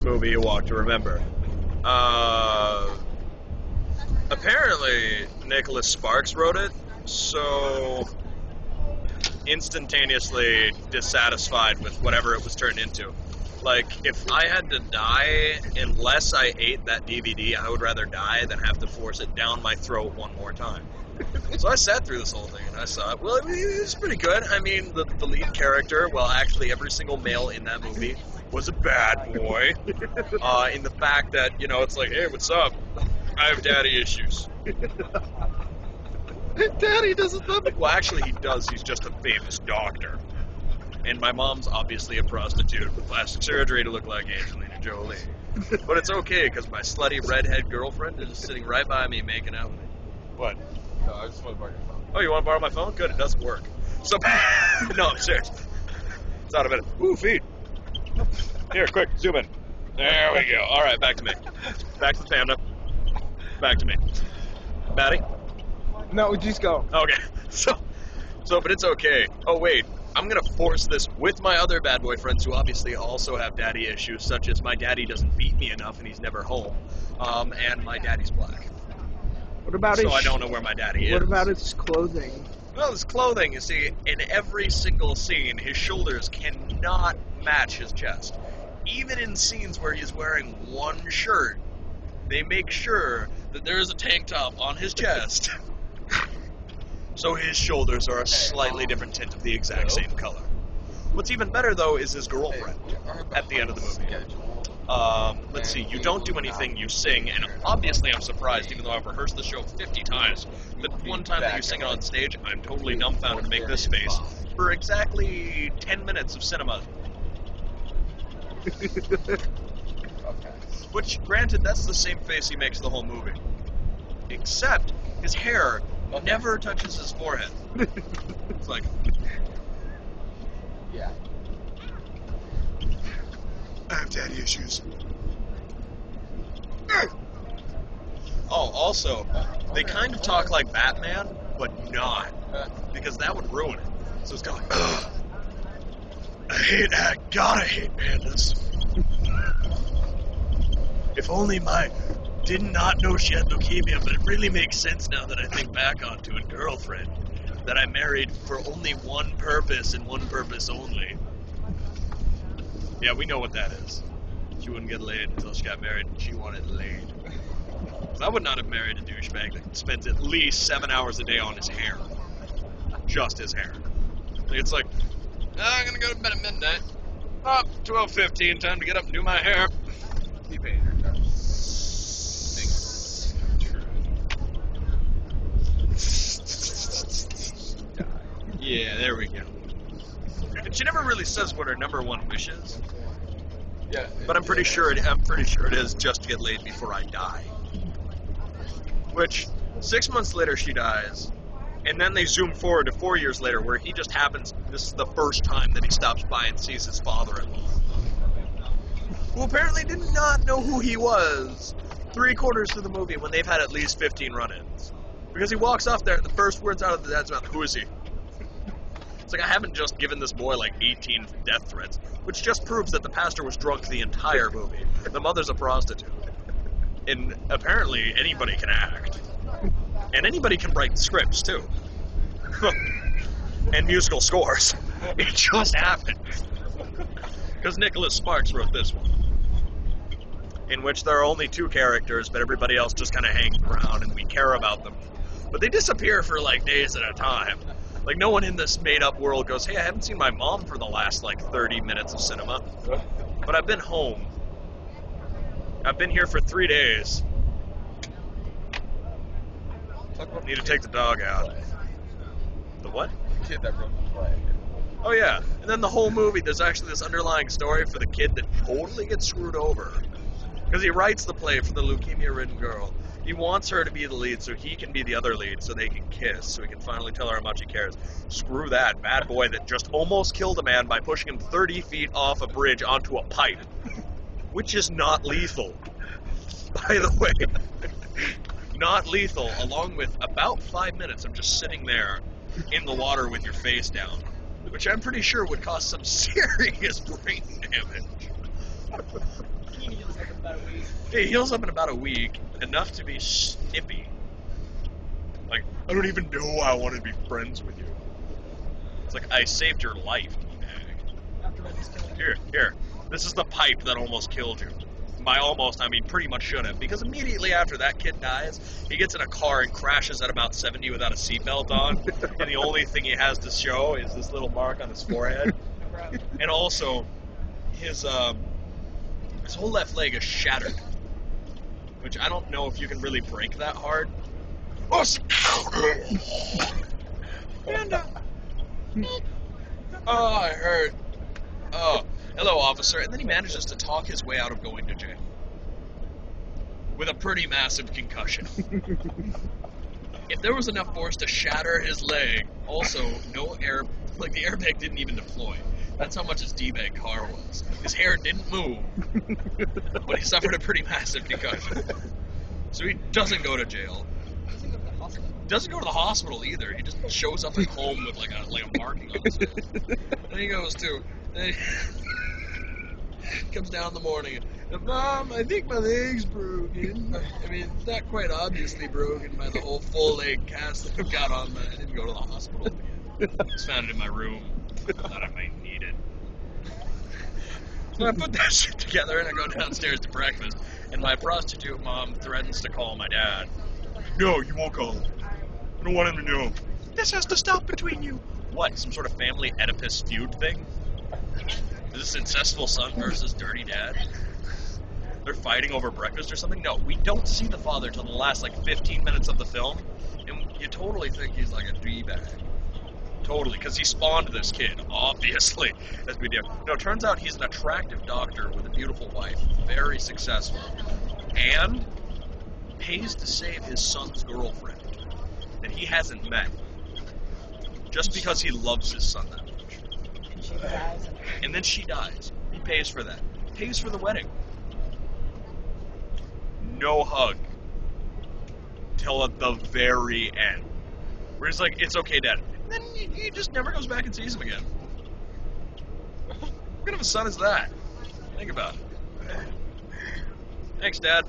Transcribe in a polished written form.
movie you want to remember. Apparently, Nicholas Sparks wrote it, so instantaneously dissatisfied with whatever it was turned into. Like, if I had to die, unless I ate that DVD, I would rather die than have to force it down my throat one more time. So I sat through this whole thing and I saw it. Well, it was pretty good. I mean, the lead character, well, actually every single male in that movie was a bad boy. In the fact that, you know, it's like, hey, what's up? I have daddy issues. Daddy doesn't love me. Well, actually, he does. He's just a famous doctor. And my mom's obviously a prostitute with plastic surgery to look like Angelina Jolie. But it's okay, because my slutty redhead girlfriend is just sitting right by me making out with me. What? No, I just want to borrow your phone. Oh, you want to borrow my phone? Good, it doesn't work. So, no, I'm serious. It's out of it. Ooh, feet. Here, quick, zoom in. There we go. All right, back to me. Back to the panda. Back to me. Batty? No, just go. Okay. So, but it's okay. Oh, wait. I'm going to force this with my other bad boy friends who obviously also have daddy issues, such as my daddy doesn't beat me enough and he's never home, and my daddy's black. What about so I don't know where my daddy is. What about his clothing? Well, his clothing, you see, in every single scene, his shoulders cannot match his chest. Even in scenes where he's wearing one shirt, they make sure that there is a tank top on his chest. So his shoulders are a slightly different tint of the exact same color. What's even better, though, is his girlfriend at the end of the movie. Let's see, you don't do anything, you sing, and obviously I'm surprised, even though I've rehearsed the show 50 times, that one time that you sing it on stage, I'm totally dumbfounded to make this face for exactly 10 minutes of cinema. Which, granted, that's the same face he makes the whole movie. Except, his hair never touches his forehead. It's like... Yeah. I have daddy issues. Oh, also, they kind of talk like Batman, but not. Because that would ruin it. So it's kind of like, I gotta hate pandas. If only my did not know she had leukemia, but it really makes sense now that I think back onto it, girlfriend, that I married for only one purpose and one purpose only. Yeah, we know what that is. She wouldn't get laid until she got married and she wanted laid. 'Cause I would not have married a douchebag that spends at least 7 hours a day on his hair. Just his hair. It's like, I'm gonna go to bed at midnight. Oh, 12:15, time to get up and do my hair. Yeah, there we go. And she never really says what her number one wish is. Yeah. But I'm pretty sure it is just to get laid before I die. Which 6 months later she dies, and then they zoom forward to 4 years later where he just happens, this is the first time that he stops by and sees his father-in-law, who apparently did not know who he was 3/4 through the movie when they've had at least 15 run-ins. Because he walks off there and the first words out of the dad's mouth, who is he? It's like I haven't just given this boy like 18 death threats, which just proves that the pastor was drunk the entire movie. The mother's a prostitute. And apparently anybody can act. And anybody can write scripts too. And musical scores. It just happened. Because Nicholas Sparks wrote this one. In which there are only 2 characters, but everybody else just kind of hangs around and we care about them. But they disappear for like days at a time. Like, no one in this made-up world goes, hey, I haven't seen my mom for the last, like, 30 minutes of cinema. But I've been home. I've been here for 3 days. Need to take the dog out. The what? Kid that broke the leg. Oh, yeah. And then the whole movie, there's actually this underlying story for the kid that totally gets screwed over. Because he writes the play for the leukemia-ridden girl. He wants her to be the lead so he can be the other lead so they can kiss, so he can finally tell her how much he cares. Screw that bad boy that just almost killed a man by pushing him 30 feet off a bridge onto a pipe. Which is not lethal. By the way. Not lethal, along with about 5 minutes of just sitting there in the water with your face down. Which I'm pretty sure would cause some serious brain damage. He heals up in about a week, enough to be snippy. Like, I don't even know I want to be friends with you. It's like, I saved your life, D-bag. Here. This is the pipe that almost killed you. By almost, I mean pretty much should have. Because immediately after that kid dies, he gets in a car and crashes at about 70 without a seatbelt on. And the only thing he has to show is this little mark on his forehead. And also, his whole left leg is shattered. Which I don't know if you can really break that hard. Oh, I hurt. Oh, hello, officer. And then he manages to talk his way out of going to jail. With a pretty massive concussion. If there was enough force to shatter his leg, also, no air, like the airbag didn't even deploy. That's how much his D-bag car was. His hair didn't move, but he suffered a pretty massive concussion. So he doesn't go to jail. Doesn't go to the hospital either. He just shows up at home with like a marking on his face. And he goes to, comes down in the morning and, Mom, I think my leg's broken. I mean, it's not quite obviously broken by the whole full leg cast that I've got on. I didn't go to the hospital again. Just found it in my room. Thought I might need it. So I put that shit together and I go downstairs to breakfast. And my prostitute mom threatens to call my dad. No, you won't call him. I don't want him to know. This has to stop between you. What, some sort of family Oedipus feud thing? Is this incestful son versus dirty dad? They're fighting over breakfast or something? No, we don't see the father till the last, 15 minutes of the film. And you totally think he's like a D-bag. Totally, because he spawned this kid, obviously, as we do. No, it turns out he's an attractive doctor with a beautiful wife, very successful, and pays to save his son's girlfriend that he hasn't met, just because he loves his son that much. And then she dies. He pays for that. Pays for the wedding. No hug. Till at the very end. Where he's like, it's okay, Dad. And then he just never goes back and sees him again. What kind of a son is that? Think about it. Thanks, Dad.